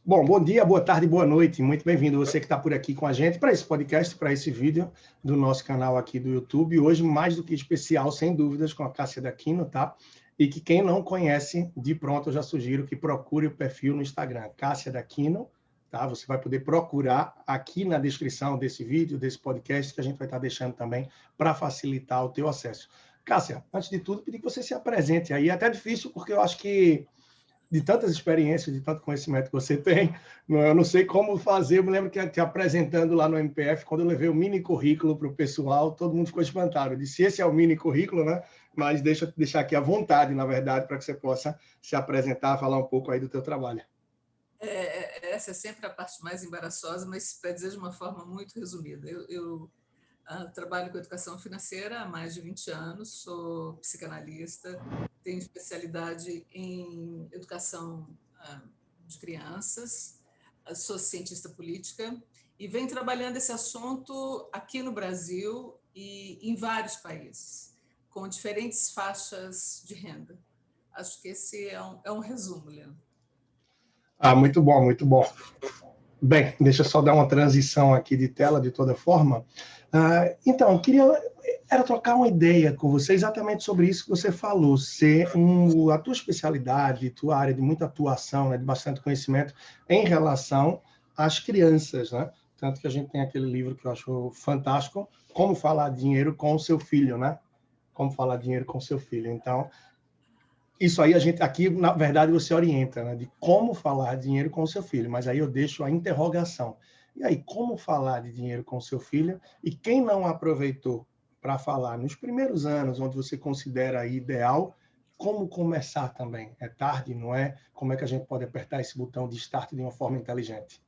Bom, bom dia, boa tarde, boa noite. Muito bem-vindo você que está por aqui com a gente para esse podcast, para esse vídeo do nosso canal aqui do YouTube. Hoje, mais do que especial, sem dúvidas, com a Cássia Daquino, tá? E que quem não conhece, de pronto, eu já sugiro que procure o perfil no Instagram, Cássia Daquino, tá? Você vai poder procurar aqui na descrição desse vídeo, desse podcast, que a gente vai estar deixando também para facilitar o teu acesso. Cássia, antes de tudo, pedir que você se apresente aí. É até difícil, porque eu acho que de tantas experiências, de tanto conhecimento que você tem, eu não sei como fazer. Eu me lembro que te apresentando lá no MPF, quando eu levei o mini currículo para o pessoal, todo mundo ficou espantado. Eu disse, esse é o mini currículo, né? Mas deixa eu deixar aqui à vontade, na verdade, para que você possa se apresentar, falar um pouco aí do teu trabalho. Essa é sempre a parte mais embaraçosa, mas para dizer de uma forma muito resumida. Eu trabalho com educação financeira há mais de 20 anos, sou psicanalista, tenho especialidade em educação de crianças, sou cientista política e venho trabalhando esse assunto aqui no Brasil e em vários países, com diferentes faixas de renda. Acho que esse é um resumo, Leandro. Muito bom, muito bom. Bem, deixa eu só dar uma transição aqui de tela, de toda forma. Então, eu queria trocar uma ideia com você exatamente sobre isso que você falou, a tua especialidade, tua área de muita atuação, né, de bastante conhecimento em relação às crianças, né? Tanto que a gente tem aquele livro que eu acho fantástico, Como Falar Dinheiro com o Seu Filho, né? Como Falar Dinheiro com o Seu Filho. Então, isso aí aqui, na verdade, você orienta, né, de como falar de dinheiro com o seu filho, mas aí eu deixo a interrogação. E aí, como falar de dinheiro com o seu filho? E quem não aproveitou para falar nos primeiros anos, onde você considera ideal, como começar também? É tarde, não é? Como é que a gente pode apertar esse botão de start de uma forma inteligente?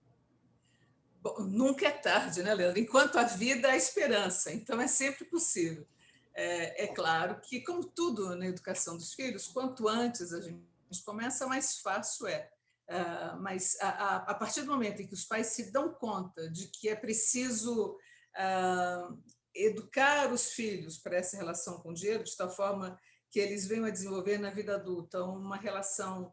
Bom, nunca é tarde, né, Leandro? Enquanto a vida, há esperança. Então, é sempre possível. É claro que, como tudo na educação dos filhos, quanto antes a gente começa, mais fácil é. Mas, a partir do momento em que os pais se dão conta de que é preciso educar os filhos para essa relação com o dinheiro, de tal forma que eles venham a desenvolver na vida adulta uma relação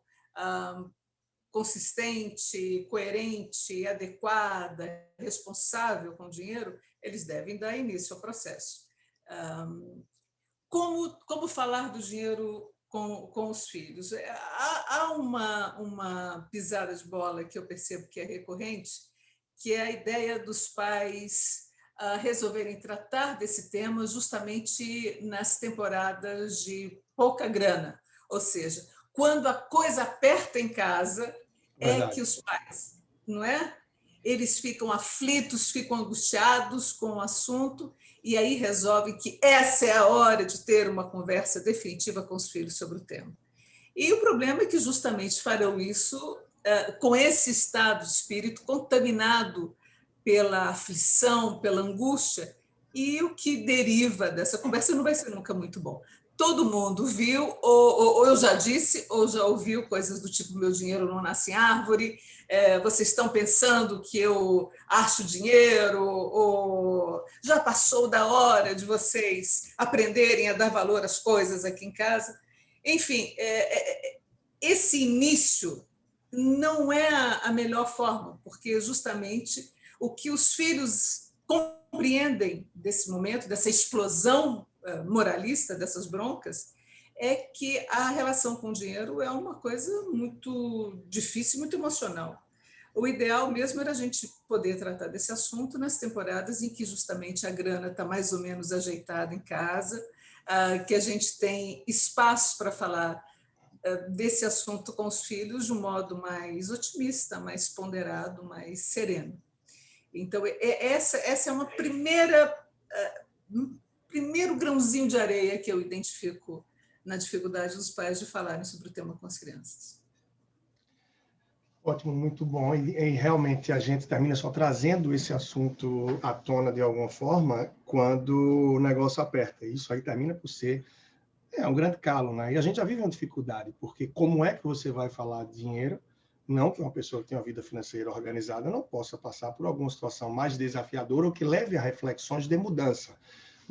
consistente, coerente, adequada, responsável com o dinheiro, eles devem dar início ao processo. Como falar do dinheiro com os filhos? Há uma pisada de bola que eu percebo que é recorrente, que é a ideia dos pais resolverem tratar desse tema justamente nas temporadas de pouca grana, ou seja, quando a coisa aperta em casa, é que Verdade. os pais, não é? Eles ficam aflitos, ficam angustiados com o assunto e aí resolvem que essa é a hora de ter uma conversa definitiva com os filhos sobre o tema. E o problema é que justamente farão isso com esse estado de espírito contaminado pela aflição, pela angústia, e o que deriva dessa conversa não vai ser nunca muito bom. Todo mundo viu, ou eu já disse, ou já ouviu coisas do tipo: meu dinheiro não nasce em árvore, vocês estão pensando que eu acho dinheiro, ou já passou da hora de vocês aprenderem a dar valor às coisas aqui em casa. Enfim, esse início não é a melhor forma, porque justamente o que os filhos compreendem desse momento, dessa explosão moralista, dessas broncas, é que a relação com o dinheiro é uma coisa muito difícil, muito emocional. O ideal mesmo era a gente poder tratar desse assunto nas temporadas em que justamente a grana está mais ou menos ajeitada em casa, que a gente tem espaço para falar desse assunto com os filhos de um modo mais otimista, mais ponderado, mais sereno. Então, essa é uma primeiro grãozinho de areia que eu identifico na dificuldade dos pais de falarem sobre o tema com as crianças. Ótimo, muito bom. E realmente a gente termina só trazendo esse assunto à tona de alguma forma quando o negócio aperta. Isso aí termina por ser um grande calo, né? E a gente já vive uma dificuldade, porque como é que você vai falar de dinheiro? Não que uma pessoa que tem uma vida financeira organizada não possa passar por alguma situação mais desafiadora ou que leve a reflexões de mudança.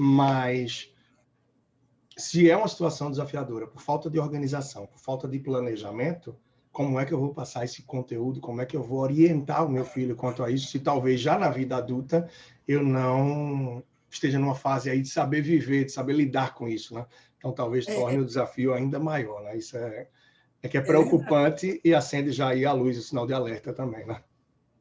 Mas se é uma situação desafiadora por falta de organização, por falta de planejamento, como é que eu vou passar esse conteúdo, como é que eu vou orientar o meu filho quanto a isso, se talvez já na vida adulta eu não esteja numa fase aí de saber viver, de saber lidar com isso, né? Então talvez torne o desafio ainda maior, né? Isso é que é preocupante e acende já aí a luz, o sinal de alerta também, né?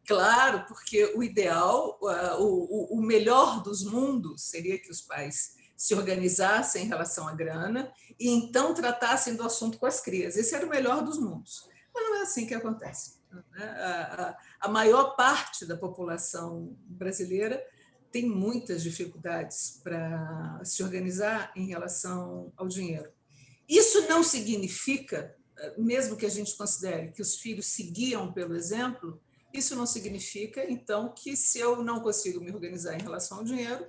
Claro, porque o ideal, o melhor dos mundos seria que os pais se organizassem em relação à grana e então tratassem do assunto com as crias. Esse era o melhor dos mundos. Mas não é assim que acontece. A maior parte da população brasileira tem muitas dificuldades para se organizar em relação ao dinheiro. Isso não significa, mesmo que a gente considere que os filhos seguiam pelo exemplo, isso não significa, então, que se eu não consigo me organizar em relação ao dinheiro,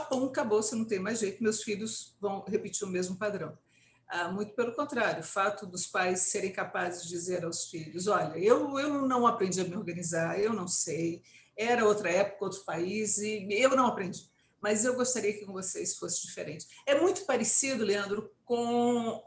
pum, acabou, você não tem mais jeito, meus filhos vão repetir o mesmo padrão. Muito pelo contrário, o fato dos pais serem capazes de dizer aos filhos, olha, eu não aprendi a me organizar, eu não sei, era outra época, outro país, e eu não aprendi, mas eu gostaria que com vocês fosse diferente. É muito parecido, Leandro, com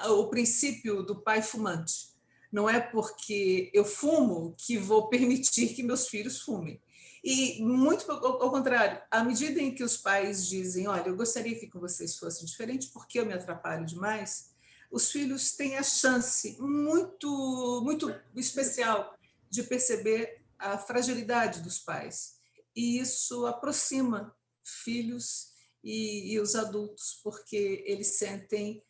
o princípio do pai fumante. Não é porque eu fumo que vou permitir que meus filhos fumem. E, muito ao contrário, à medida em que os pais dizem, olha, eu gostaria que com vocês fosse diferente, porque eu me atrapalho demais, os filhos têm a chance muito, muito especial de perceber a fragilidade dos pais. E isso aproxima filhos e os adultos, porque eles sentem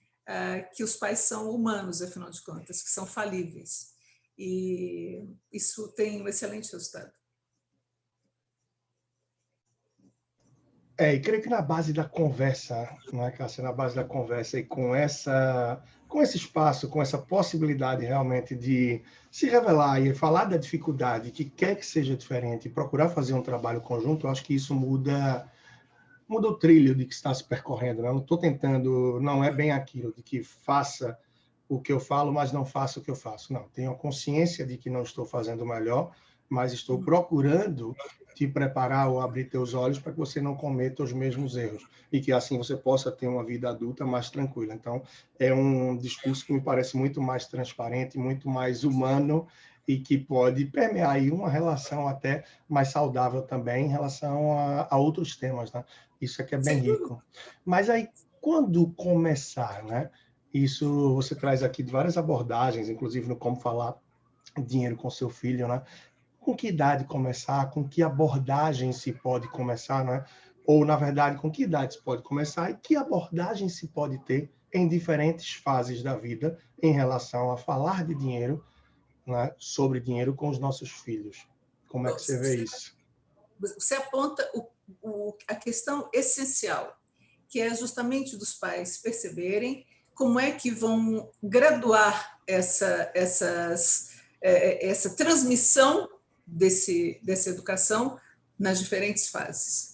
que os pais são humanos, afinal de contas, que são falíveis. E isso tem um excelente resultado. E creio que na base da conversa, não é, Cássia? Na base da conversa e com esse espaço, com essa possibilidade realmente de se revelar e falar da dificuldade, que quer que seja diferente, e procurar fazer um trabalho conjunto, eu acho que isso muda o trilho de que está se percorrendo. Né? Eu não estou tentando, não é bem aquilo de que faça o que eu falo, mas não faça o que eu faço. Não, tenho a consciência de que não estou fazendo o melhor, mas estou procurando te preparar ou abrir teus olhos para que você não cometa os mesmos erros e que assim você possa ter uma vida adulta mais tranquila. Então, é um discurso que me parece muito mais transparente, muito mais humano e que pode permear aí uma relação até mais saudável também em relação a outros temas, né? Isso aqui é bem rico. Mas aí, quando começar, né? Isso você traz aqui de várias abordagens, inclusive no como falar dinheiro com seu filho, né? Com que idade começar, com que abordagem se pode começar, né? Ou, na verdade, com que idade se pode começar e que abordagem se pode ter em diferentes fases da vida em relação a falar de dinheiro, né? Sobre dinheiro com os nossos filhos. Como é que você vê isso? Você aponta a questão essencial, que é justamente dos pais perceberem como é que vão graduar essa transmissão dessa educação nas diferentes fases.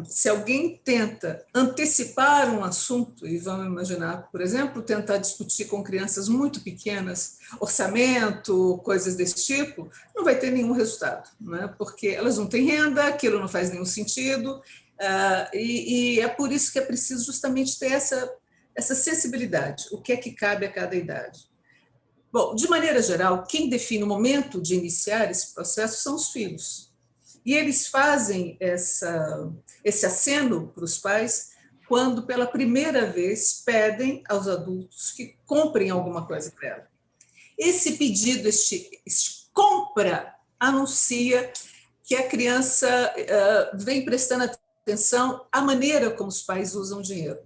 Se alguém tenta antecipar um assunto, e vamos imaginar, por exemplo, tentar discutir com crianças muito pequenas, orçamento, coisas desse tipo, não vai ter nenhum resultado, né? Porque elas não têm renda, aquilo não faz nenhum sentido, e é por isso que é preciso justamente ter essa sensibilidade, o que é que cabe a cada idade. Bom, de maneira geral, quem define o momento de iniciar esse processo são os filhos. E eles fazem esse aceno para os pais quando, pela primeira vez, pedem aos adultos que comprem alguma coisa para ela. Esse pedido, este compra, anuncia que a criança vem prestando atenção à maneira como os pais usam o dinheiro.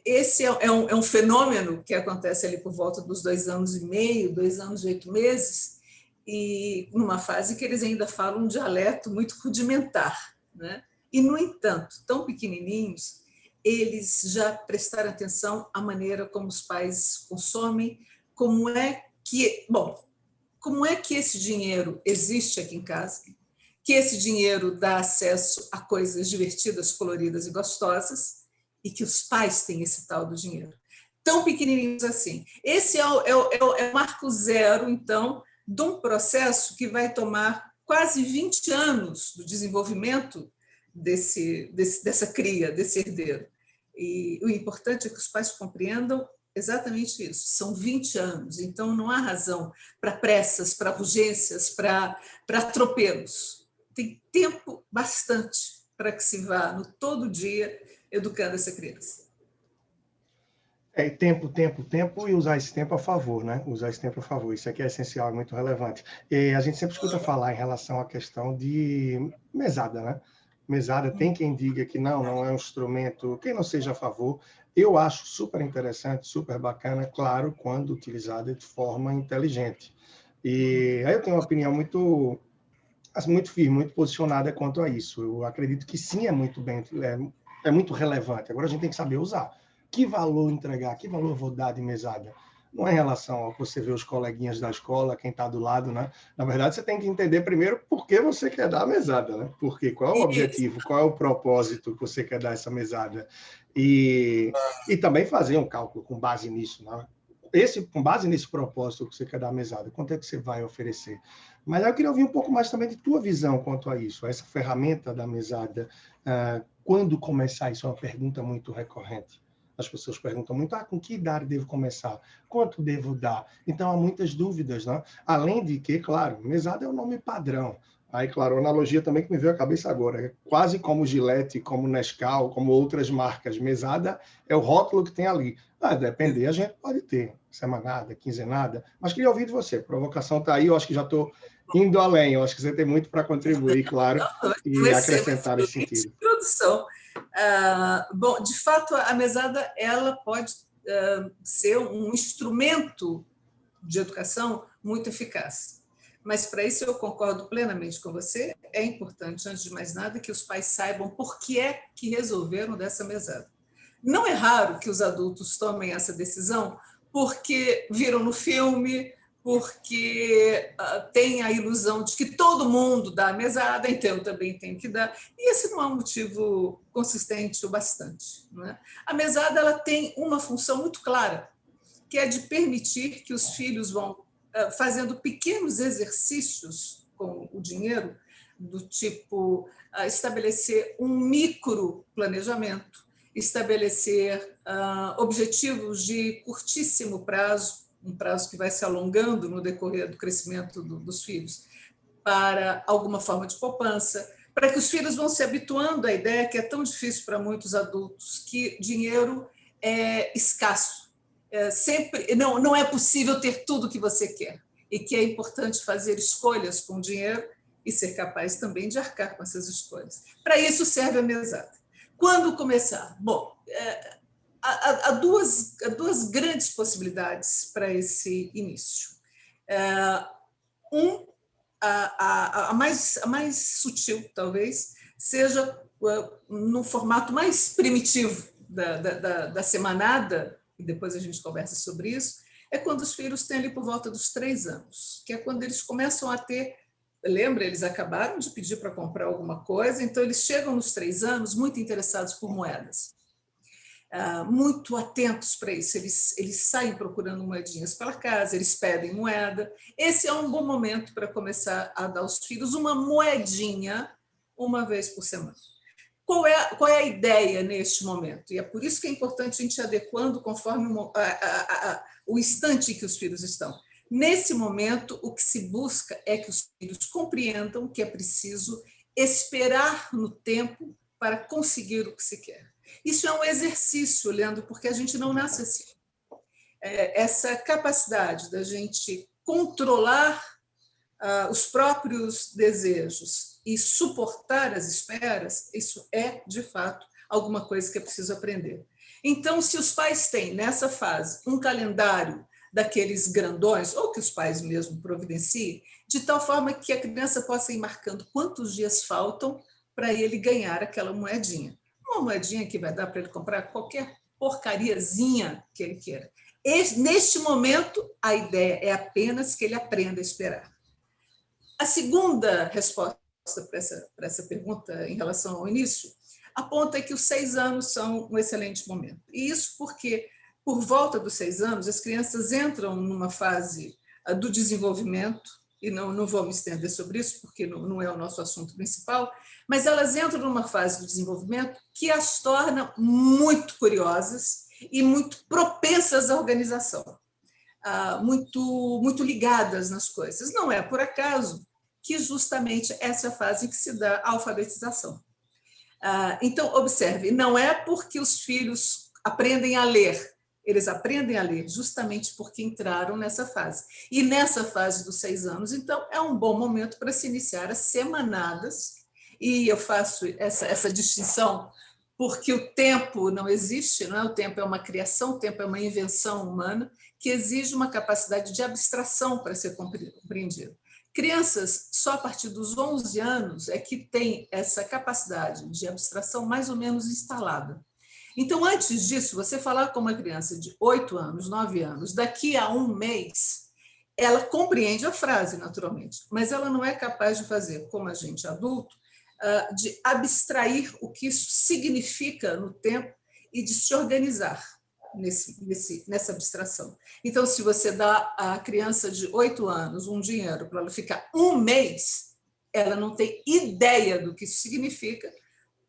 Esse é um fenômeno que acontece ali por volta dos 2 anos e meio, 2 anos e 8 meses, e numa fase que eles ainda falam um dialeto muito rudimentar, né? E, no entanto, tão pequenininhos, eles já prestaram atenção à maneira como os pais consomem, como é que esse dinheiro existe aqui em casa, que esse dinheiro dá acesso a coisas divertidas, coloridas e gostosas, e que os pais têm esse tal do dinheiro. Tão pequenininhos assim. Esse é o marco zero, então, de um processo que vai tomar quase 20 anos do desenvolvimento dessa cria, desse herdeiro. E o importante é que os pais compreendam exatamente isso. São 20 anos, então não há razão para pressas, para urgências, para atropelos. Tem tempo bastante para que se vá no todo dia educando essa criança. Tempo, e usar esse tempo a favor, né? Usar esse tempo a favor, isso aqui é essencial, é muito relevante. E a gente sempre escuta falar em relação à questão de mesada, né? Mesada, tem quem diga que não é um instrumento, quem não seja a favor. Eu acho super interessante, super bacana, claro, quando utilizada de forma inteligente. E aí eu tenho uma opinião muito, assim, muito firme, muito posicionada quanto a isso. Eu acredito que sim, é muito relevante. Agora a gente tem que saber usar. Que valor entregar? Que valor vou dar de mesada? Não é em relação ao que você vê os coleguinhas da escola, quem está do lado, né? Na verdade, você tem que entender primeiro por que você quer dar a mesada, né? Porque qual é o objetivo, qual é o propósito que você quer dar essa mesada? E também fazer um cálculo com base nisso, né? Com base nesse propósito que você quer dar a mesada, quanto é que você vai oferecer? Mas eu queria ouvir um pouco mais também de tua visão quanto a isso, a essa ferramenta da mesada. Quando começar? Isso é uma pergunta muito recorrente. As pessoas perguntam muito, com que idade devo começar? Quanto devo dar? Então, há muitas dúvidas, né? Além de que, claro, mesada é o nome padrão. Aí, claro, a analogia também que me veio à cabeça agora, é quase como Gillette, como Nescau, como outras marcas. Mesada é o rótulo que tem ali. Depender, a gente pode ter semanada, quinzenada, mas queria ouvir de você. A provocação está aí, eu acho que já estou indo além, eu acho que você tem muito para contribuir, claro, e acrescentar nesse sentido. Introdução. Bom, de fato, a mesada ela pode ser um instrumento de educação muito eficaz. Mas, para isso, eu concordo plenamente com você. É importante, antes de mais nada, que os pais saibam por que é que resolveram dessa mesada. Não é raro que os adultos tomem essa decisão porque viram no filme, porque tem a ilusão de que todo mundo dá a mesada, então eu também tenho que dar. E esse não é um motivo consistente o bastante. Não é? A mesada ela tem uma função muito clara, que é de permitir que os filhos vão fazendo pequenos exercícios com o dinheiro, do tipo estabelecer um micro planejamento, estabelecer objetivos de curtíssimo prazo, um prazo que vai se alongando no decorrer do crescimento dos filhos, para alguma forma de poupança, para que os filhos vão se habituando à ideia que é tão difícil para muitos adultos, que dinheiro é escasso. Sempre não é possível ter tudo o que você quer e que é importante fazer escolhas com dinheiro e ser capaz também de arcar com essas escolhas. Para isso serve a mesada. Quando começar? Bom, há duas grandes possibilidades para esse início. A mais sutil, talvez, seja no formato mais primitivo da semanada, e depois a gente conversa sobre isso, é quando os filhos têm ali por volta dos 3 anos, que é quando eles começam a ter, lembra, eles acabaram de pedir para comprar alguma coisa, então eles chegam nos 3 anos muito interessados por moedas, muito atentos para isso, eles saem procurando moedinhas pela casa, eles pedem moeda. Esse é um bom momento para começar a dar aos filhos uma moedinha uma vez por semana. Qual é a ideia neste momento? E é por isso que é importante a gente ir adequando conforme o instante em que os filhos estão. Nesse momento, o que se busca é que os filhos compreendam que é preciso esperar no tempo para conseguir o que se quer. Isso é um exercício, Leandro, porque a gente não nasce assim. Essa capacidade da gente controlar os próprios desejos e suportar as esperas, isso é, de fato, alguma coisa que é preciso aprender. Então, se os pais têm, nessa fase, um calendário daqueles grandões, ou que os pais mesmo providenciem, de tal forma que a criança possa ir marcando quantos dias faltam para ele ganhar aquela moedinha. Uma moedinha que vai dar para ele comprar qualquer porcariazinha que ele queira. Neste momento, a ideia é apenas que ele aprenda a esperar. A segunda resposta para essa pergunta em relação ao início aponta que os 6 anos são um excelente momento. E isso porque, por volta dos 6 anos, as crianças entram numa fase do desenvolvimento, e não vou me estender sobre isso, porque não é o nosso assunto principal, mas elas entram numa fase do desenvolvimento que as torna muito curiosas e muito propensas à organização, muito ligadas nas coisas. Não é por acaso que justamente essa é a fase em que se dá a alfabetização. Então, observe, não é porque os filhos aprendem a ler, eles aprendem a ler justamente porque entraram nessa fase. E nessa fase dos 6 anos, então, é um bom momento para se iniciar as semanadas, e eu faço essa distinção porque o tempo não existe, não é? O tempo é uma criação, o tempo é uma invenção humana que exige uma capacidade de abstração para ser compreendido. Crianças, só a partir dos 11 anos, é que tem essa capacidade de abstração mais ou menos instalada. Então, antes disso, você falar com uma criança de 8 anos, 9 anos, daqui a um mês, ela compreende a frase, naturalmente, mas ela não é capaz de fazer, como a gente adulto, de abstrair o que isso significa no tempo e de se organizar nessa abstração. Então, se você dá à criança de 8 anos um dinheiro para ela ficar um mês, ela não tem ideia do que isso significa,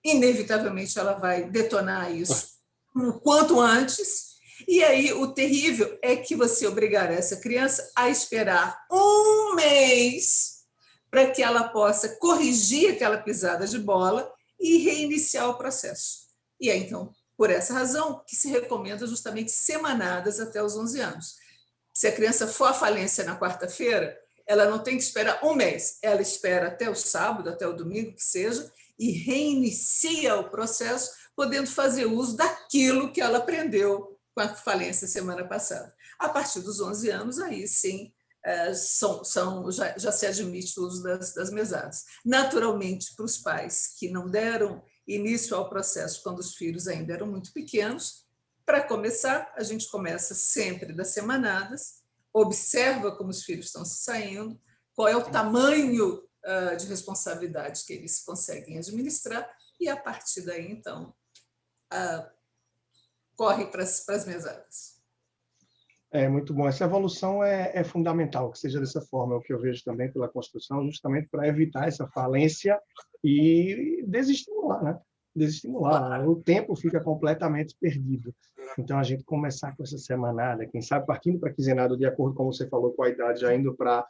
inevitavelmente ela vai detonar isso o quanto antes, e aí o terrível é que você obrigar essa criança a esperar um mês para que ela possa corrigir aquela pisada de bola e reiniciar o processo. E é, então, por essa razão que se recomenda justamente semanadas até os 11 anos. Se a criança for à falência na quarta-feira, ela não tem que esperar um mês, ela espera até o sábado, até o domingo, que seja, e reinicia o processo, podendo fazer uso daquilo que ela aprendeu com a falência semana passada. A partir dos 11 anos, aí sim, já se admite o uso das mesadas. Naturalmente, para os pais que não deram início ao processo quando os filhos ainda eram muito pequenos, para começar, a gente começa sempre das semanadas, observa como os filhos estão se saindo, qual é o tamanho de responsabilidade que eles conseguem administrar, e a partir daí, então, corre para as mesadas. É muito bom. Essa evolução é fundamental, que seja dessa forma, é o que eu vejo também pela construção, justamente para evitar essa falência e desestimular, né? Desestimular. O tempo fica completamente perdido. Então, a gente começar com essa semanada, quem sabe partindo para a quinzenada, de acordo com você falou, com a idade, já indo para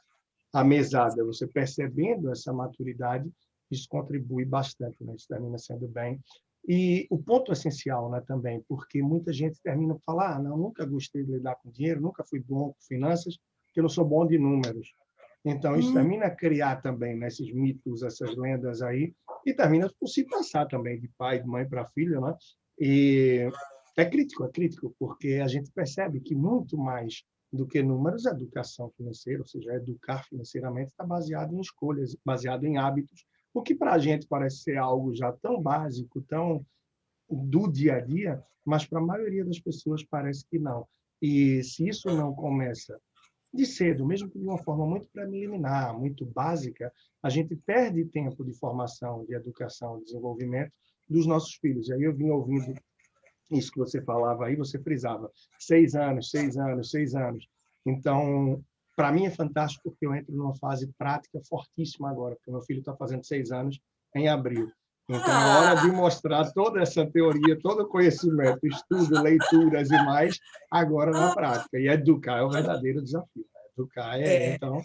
a mesada, você percebendo essa maturidade, isso contribui bastante, né? Isso termina sendo bem. E o ponto essencial, né, também, porque muita gente termina por falar, não, nunca gostei de lidar com dinheiro, nunca fui bom com finanças, porque eu não sou bom de números. Então, isso termina a criar também, né, esses mitos, essas lendas aí, e termina por se passar também de pai, de mãe para filho, né? E é crítico, porque a gente percebe que muito mais do que números, a educação financeira, ou seja, educar financeiramente, está baseado em escolhas, baseado em hábitos, o que para a gente parece ser algo já tão básico, tão do dia a dia, mas para a maioria das pessoas parece que não. E se isso não começa de cedo, mesmo que de uma forma muito preliminar, muito básica, a gente perde tempo de formação, de educação, de desenvolvimento dos nossos filhos. E aí eu vim ouvindo isso que você falava aí, você frisava 6 anos, 6 anos, 6 anos. Então, para mim é fantástico porque eu entro numa fase prática fortíssima agora, porque meu filho está fazendo 6 anos em abril. Então, é hora de mostrar toda essa teoria, todo o conhecimento, estudo, leituras e mais, agora na prática. E educar é o verdadeiro desafio. Educar então...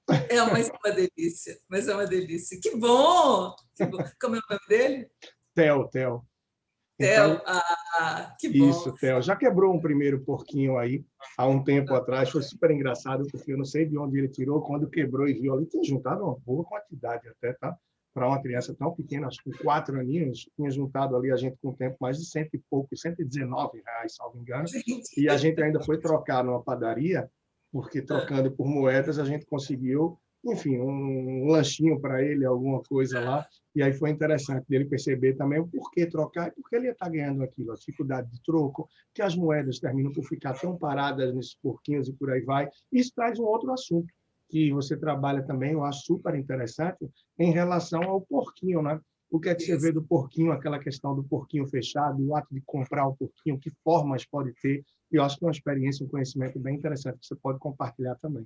Mas é uma delícia, mas é uma delícia. Que bom! Que bom. Como é o nome dele? Theo. Theo, que bom. Isso, Theo. Já quebrou um primeiro porquinho aí, há um tempo atrás. Foi super engraçado, porque eu não sei de onde ele tirou. Quando quebrou e viu ali, tinha juntado uma boa quantidade até, tá? Para uma criança tão pequena, acho que com 4 aninhos, tinha juntado ali a gente com o tempo mais de 100 e pouco, R$119, salvo engano. E a gente ainda foi trocar numa padaria, porque trocando por moedas a gente conseguiu, enfim, um lanchinho para ele, alguma coisa lá. E aí foi interessante dele perceber também o porquê trocar e porque ele ia estar ganhando aquilo, a dificuldade de troco, que as moedas terminam por ficar tão paradas nesses porquinhos e por aí vai. Isso traz um outro assunto que você trabalha também, eu acho super interessante, em relação ao porquinho, né? O que é que você vê do porquinho, aquela questão do porquinho fechado, o ato de comprar o porquinho, que formas pode ter? E eu acho que é uma experiência, um conhecimento bem interessante que você pode compartilhar também.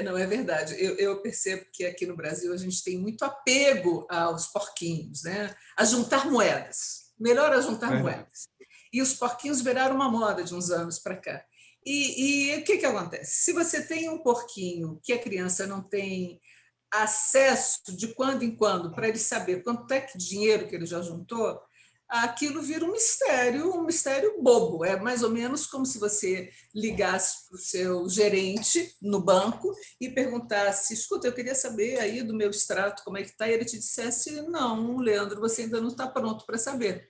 Não, é verdade. Eu percebo que aqui no Brasil a gente tem muito apego aos porquinhos, né? A juntar moedas. Melhor a juntar moedas. E os porquinhos viraram uma moda de uns anos para cá. E o que acontece? Se você tem um porquinho que a criança não tem acesso de quando em quando para ele saber quanto é que dinheiro que ele já juntou, aquilo vira um mistério bobo. É mais ou menos como se você ligasse para o seu gerente no banco e perguntasse: escuta, eu queria saber aí do meu extrato como é que está, e ele te dissesse: não, Leandro, você ainda não está pronto para saber.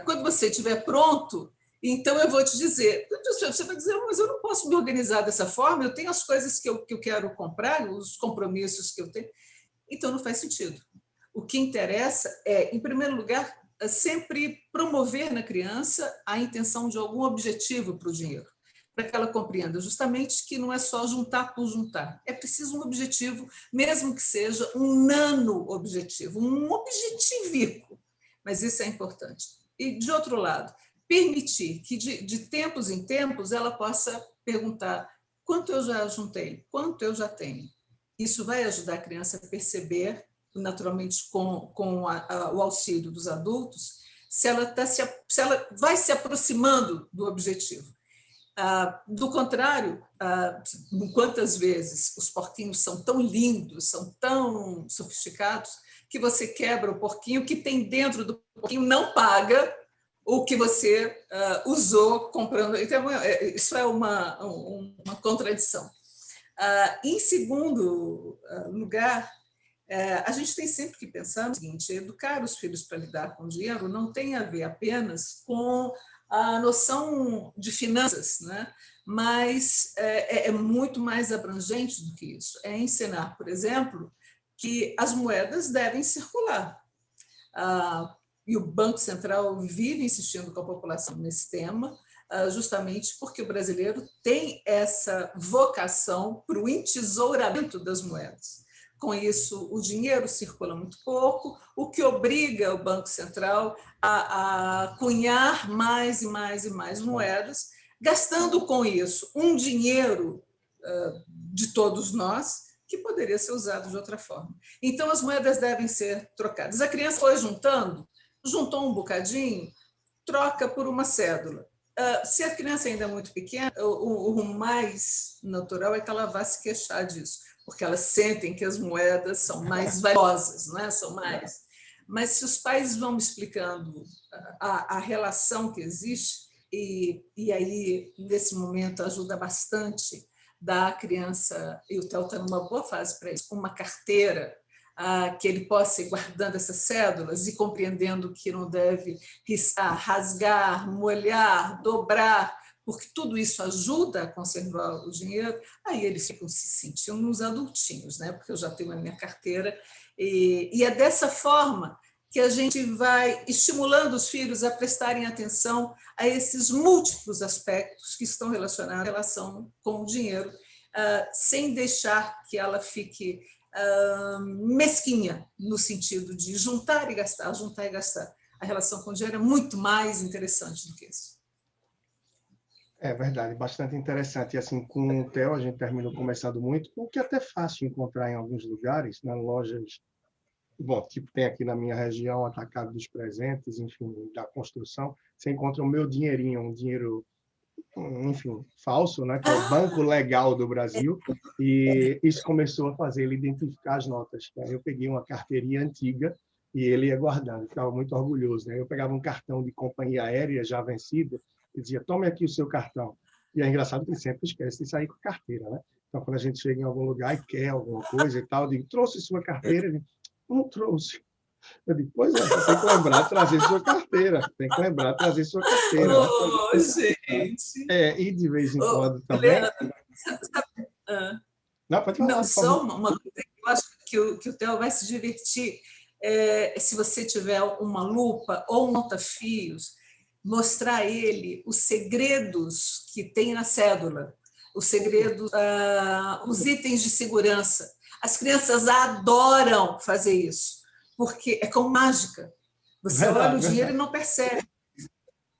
Quando você estiver pronto, então eu vou te dizer. Você vai dizer: mas eu não posso me organizar dessa forma, eu tenho as coisas que eu quero comprar, os compromissos que eu tenho. Então não faz sentido. O que interessa é, em primeiro lugar, sempre promover na criança a intenção de algum objetivo para o dinheiro, para que ela compreenda justamente que não é só juntar por juntar, é preciso um objetivo, mesmo que seja um nano-objetivo, um objetivico, mas isso é importante. E, de outro lado, permitir que, de tempos em tempos, ela possa perguntar: quanto eu já juntei, quanto eu já tenho. Isso vai ajudar a criança a perceber, naturalmente com o auxílio dos adultos, se ela vai se aproximando do objetivo. Do contrário, quantas vezes os porquinhos são tão lindos, são tão sofisticados, que você quebra o porquinho, o que tem dentro do porquinho não paga o que você usou comprando. Então, isso é uma contradição. Em segundo lugar, a gente tem sempre que pensar no seguinte: educar os filhos para lidar com o dinheiro não tem a ver apenas com a noção de finanças, né? Mas é muito mais abrangente do que isso. É ensinar, por exemplo, que as moedas devem circular. E o Banco Central vive insistindo com a população nesse tema, justamente porque o brasileiro tem essa vocação para o entesouramento das moedas. Com isso, o dinheiro circula muito pouco, o que obriga o Banco Central a cunhar mais e mais e mais moedas, gastando com isso um dinheiro de todos nós que poderia ser usado de outra forma. Então, as moedas devem ser trocadas. A criança foi juntou um bocadinho, troca por uma cédula. Se a criança ainda é muito pequena, o mais natural é que ela vá se queixar disso, porque elas sentem que as moedas são mais valiosas, não é? São mais. Mas se os pais vão explicando a relação que existe, e aí, nesse momento, ajuda bastante dar à criança, e o Theo está numa boa fase para isso, uma carteira, que ele possa ir guardando essas cédulas e compreendendo que não deve riscar, rasgar, molhar, dobrar, porque tudo isso ajuda a conservar o dinheiro, aí eles ficam se sentindo uns adultinhos, né? Porque eu já tenho a minha carteira, e é dessa forma que a gente vai estimulando os filhos a prestarem atenção a esses múltiplos aspectos que estão relacionados à relação com o dinheiro, sem deixar que ela fique mesquinha, no sentido de juntar e gastar, juntar e gastar. A relação com o dinheiro é muito mais interessante do que isso. É verdade, bastante interessante. E assim, com o Theo, a gente terminou conversando muito, o que é até fácil encontrar em alguns lugares, nas lojas. Bom, tipo, tem aqui na minha região, Atacado dos Presentes, enfim, da construção, você encontra o meu dinheirinho, um dinheiro, enfim, falso, né, que é o Banco Legal do Brasil, e isso começou a fazer ele identificar as notas. Aí eu peguei uma carteirinha antiga e ele ia guardando, ficava muito orgulhoso, né? Eu pegava um cartão de companhia aérea já vencido e dizia: tome aqui o seu cartão. E é engraçado que ele sempre esquece de sair com a carteira, né? Então, quando a gente chega em algum lugar e quer alguma coisa e tal, eu digo: trouxe sua carteira? Ele: não trouxe. Eu digo: pois é, você tem que lembrar de trazer sua carteira. Tem que lembrar de trazer sua carteira. Oh, gente! E de vez em quando também... Não, pode falar, não, só uma coisa que eu acho que o Theo vai se divertir. Se você tiver uma lupa ou um monta-fios, mostrar a ele os segredos que tem na cédula, os segredos, os itens de segurança. As crianças adoram fazer isso, porque é como mágica. Você olha o dinheiro e não percebe.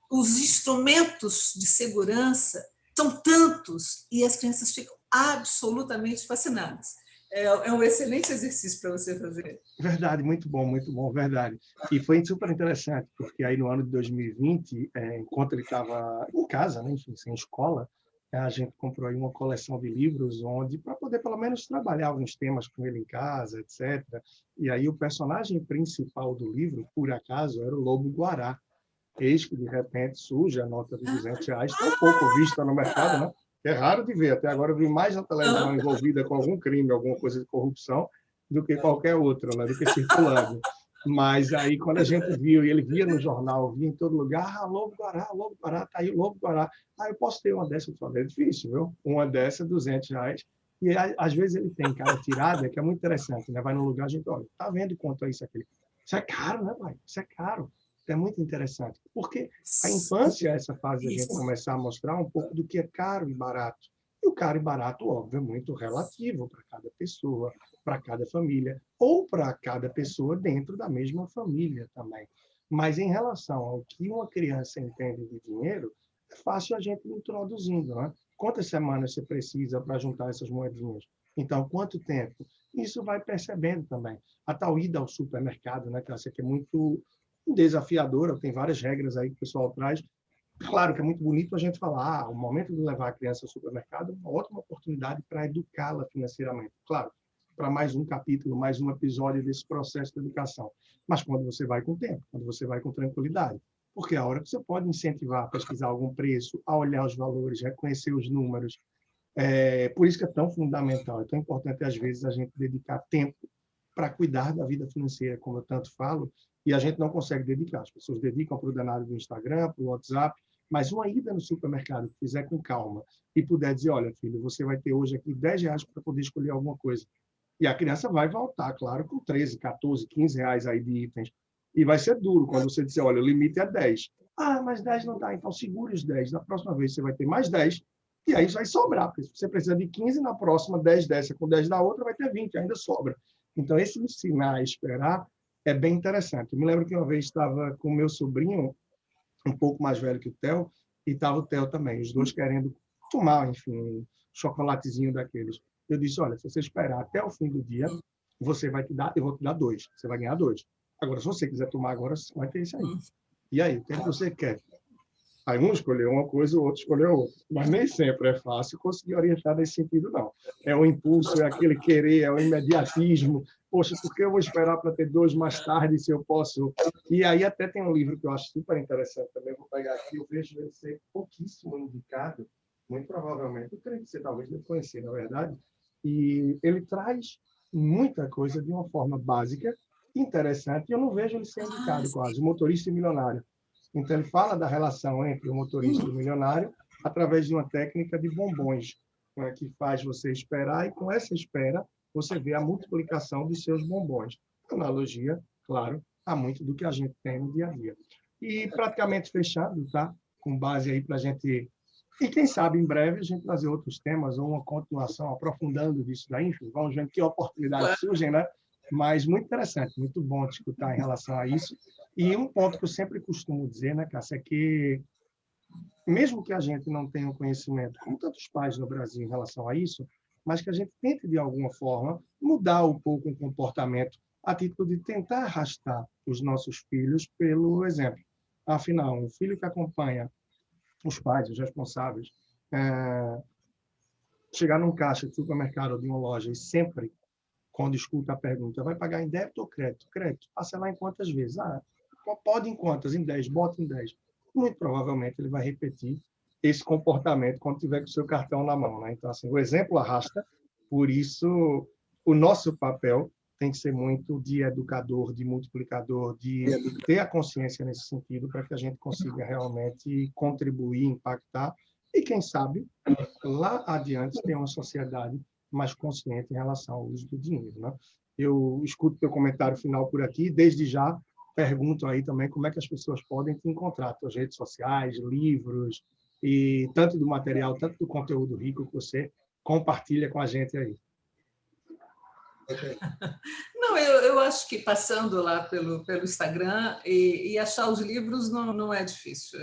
Os instrumentos de segurança são tantos e as crianças ficam absolutamente fascinadas. É um excelente exercício para você fazer. Verdade, muito bom, verdade. E foi super interessante, porque aí no ano de 2020, enquanto ele estava em casa, né, enfim, sem escola, a gente comprou aí uma coleção de livros onde para poder pelo menos trabalhar alguns temas com ele em casa, etc. E aí o personagem principal do livro, por acaso, era o Lobo-Guará. Eis que de repente surge a nota de R$ 200, tão pouco vista no mercado, né? É raro de ver. Até agora eu vi mais na televisão envolvida com algum crime, alguma coisa de corrupção, do que qualquer outra, né? Do que circulando. Mas aí, quando a gente viu, e ele via no jornal, via em todo lugar, Lobo Guará, tá aí o Lobo Guará. Eu posso ter uma dessa? Eu falei, é difícil, viu? Uma dessa, R$ 200. E às vezes ele tem cada tirada que é muito interessante, né? Vai num lugar, a gente, olha, tá vendo quanto é isso aqui? Isso é caro, né, pai? Isso é caro. É muito interessante, porque a infância é essa fase da gente começar a mostrar um pouco do que é caro e barato. E o caro e barato, óbvio, é muito relativo para cada pessoa, para cada família, ou para cada pessoa dentro da mesma família também. Mas em relação ao que uma criança entende de dinheiro, é fácil a gente ir introduzindo, né? Quantas semanas você precisa para juntar essas moedinhas? Então, quanto tempo? Isso vai percebendo também. A tal ida ao supermercado, né, que essa aqui é muito desafiadora, tem várias regras aí que o pessoal traz. Claro que é muito bonito a gente falar, o momento de levar a criança ao supermercado é uma ótima oportunidade para educá-la financeiramente. Claro, para mais um capítulo, mais um episódio desse processo de educação. Mas quando você vai com tempo, quando você vai com tranquilidade. Porque é a hora que você pode incentivar a pesquisar algum preço, a olhar os valores, reconhecer os números. Por isso que é tão fundamental, é tão importante, às vezes, a gente dedicar tempo para cuidar da vida financeira, como eu tanto falo, e a gente não consegue dedicar. As pessoas dedicam para o danado do Instagram, para o WhatsApp, mas uma ida no supermercado, que fizer com calma, e puder dizer, olha, filho, você vai ter hoje aqui R$ 10 para poder escolher alguma coisa. E a criança vai voltar, claro, com 13, 14, R$ 15 aí de itens. E vai ser duro quando você dizer, olha, o limite é 10. Mas 10 não dá, então segure os 10. Na próxima vez você vai ter mais 10, e aí vai sobrar, porque você precisa de 15, na próxima 10 dessa, com 10 da outra vai ter 20, ainda sobra. Então, esse ensinar a esperar é bem interessante. Eu me lembro que uma vez estava com o meu sobrinho, um pouco mais velho que o Theo, e estava o Theo também, os dois querendo tomar, enfim, um chocolatezinho daqueles. Eu disse, olha, se você esperar até o fim do dia, eu vou te dar 2, você vai ganhar 2. Agora, se você quiser tomar agora, você vai ter isso aí. E aí, o que você quer? Aí um escolheu uma coisa, o outro escolheu outra. Mas nem sempre é fácil conseguir orientar nesse sentido, não. É o impulso, é aquele querer, é o imediatismo. Poxa, por que eu vou esperar para ter 2 mais tarde se eu posso? E aí até tem um livro que eu acho super interessante também, vou pegar aqui, eu vejo ele ser pouquíssimo indicado, muito provavelmente, eu creio que você talvez deve conhecer, na verdade, e ele traz muita coisa de uma forma básica, interessante, e eu não vejo ele ser indicado quase, O Motorista e Milionário. Então, ele fala da relação entre o motorista e o milionário através de uma técnica de bombons, né, que faz você esperar, e com essa espera, você vê a multiplicação dos seus bombons. Analogia, claro, a muito do que a gente tem no dia a dia. E praticamente fechado, tá? Com base aí para a gente. E quem sabe em breve a gente trazer outros temas ou uma continuação aprofundando disso daí, enfim, vamos ver que oportunidades surgem, né? Mas muito interessante, muito bom te escutar em relação a isso. E um ponto que eu sempre costumo dizer, né, Cássia, é que mesmo que a gente não tenha um conhecimento, como tantos pais no Brasil em relação a isso, mas que a gente tente, de alguma forma, mudar um pouco o comportamento a título de tentar arrastar os nossos filhos pelo exemplo. Afinal, um filho que acompanha os pais, os responsáveis, chegar num caixa de supermercado ou de uma loja e sempre, quando escuta a pergunta, vai pagar em débito ou crédito? Crédito. Parcelar em quantas vezes? Pode em quantas? Em 10, bota em 10. Muito provavelmente ele vai repetir esse comportamento quando tiver com o seu cartão na mão, né? Então, assim, o exemplo arrasta, por isso o nosso papel tem que ser muito de educador, de multiplicador, de ter a consciência nesse sentido para que a gente consiga realmente contribuir, impactar e, quem sabe, lá adiante ter uma sociedade mais consciente em relação ao uso do dinheiro, né? Eu escuto teu comentário final por aqui, desde já pergunto aí também como é que as pessoas podem te encontrar, tuas redes sociais, livros, e tanto do material, tanto do conteúdo rico que você compartilha com a gente aí. Não, eu acho que passando lá pelo Instagram e achar os livros não é difícil.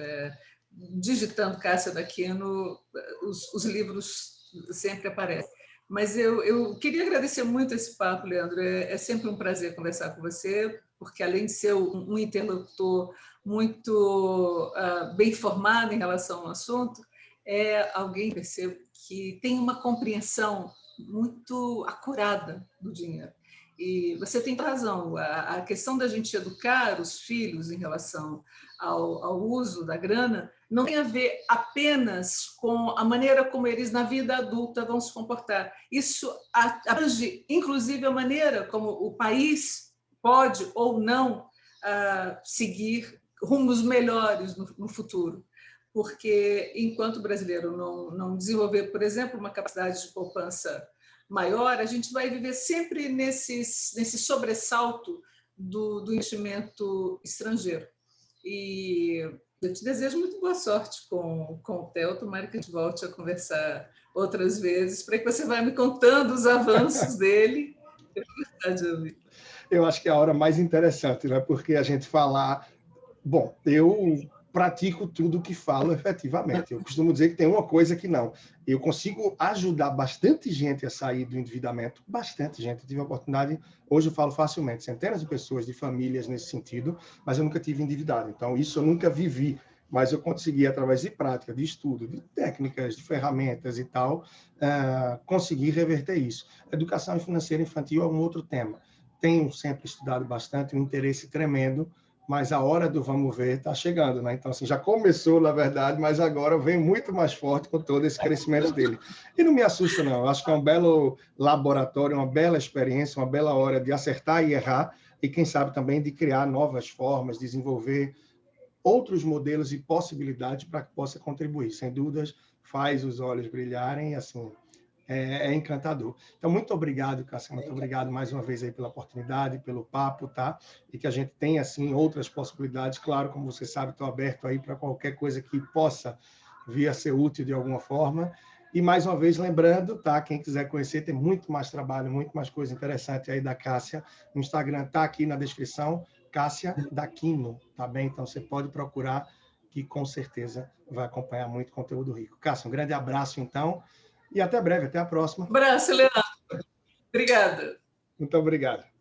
Digitando Cássia Daquino, os livros sempre aparecem. Mas eu queria agradecer muito esse papo, Leandro. É sempre um prazer conversar com você, porque além de ser um interlocutor muito bem formado em relação ao assunto, é alguém, percebo, que tem uma compreensão muito acurada do dinheiro. E você tem razão, a questão da gente educar os filhos em relação ao uso da grana não tem a ver apenas com a maneira como eles, na vida adulta, vão se comportar. Isso abrange, inclusive, a maneira como o país pode ou não seguir rumos melhores no futuro. Porque, enquanto o brasileiro não desenvolver, por exemplo, uma capacidade de poupança maior, a gente vai viver sempre nesse sobressalto do investimento estrangeiro. E eu te desejo muito boa sorte com o Theo. Tomara que a gente volte a conversar outras vezes, para que você vá me contando os avanços dele. Eu vou gostar de ouvir. Eu acho que é a hora mais interessante, né? Porque a gente falar... Bom, eu pratico tudo o que falo efetivamente. Eu costumo dizer que tem uma coisa que não. Eu consigo ajudar bastante gente a sair do endividamento, bastante gente. Eu tive a oportunidade, hoje eu falo facilmente, centenas de pessoas, de famílias nesse sentido, mas eu nunca tive endividado. Então, isso eu nunca vivi, mas eu consegui, através de prática, de estudo, de técnicas, de ferramentas e tal, conseguir reverter isso. Educação financeira infantil é um outro tema. Tenho sempre estudado bastante, um interesse tremendo, mas a hora do vamos ver está chegando, né? Então, assim, já começou, na verdade, mas agora vem muito mais forte com todo esse crescimento dele. E não me assusta, não. Eu acho que é um belo laboratório, uma bela experiência, uma bela hora de acertar e errar, e quem sabe também de criar novas formas, desenvolver outros modelos e possibilidades para que possa contribuir. Sem dúvidas, faz os olhos brilharem, assim, é encantador. Então, muito obrigado, Cássia, muito obrigado mais uma vez aí pela oportunidade, pelo papo, tá? E que a gente tenha, assim, outras possibilidades. Claro, como você sabe, estou aberto aí para qualquer coisa que possa vir a ser útil de alguma forma. E, mais uma vez, lembrando, tá? Quem quiser conhecer, tem muito mais trabalho, muito mais coisa interessante aí da Cássia. O Instagram está aqui na descrição, Cássia Daquino, tá bem? Então, você pode procurar, que com certeza vai acompanhar muito conteúdo rico. Cássia, um grande abraço, então. E até breve, até a próxima. Abraço, Leandro. Obrigada. Muito obrigado.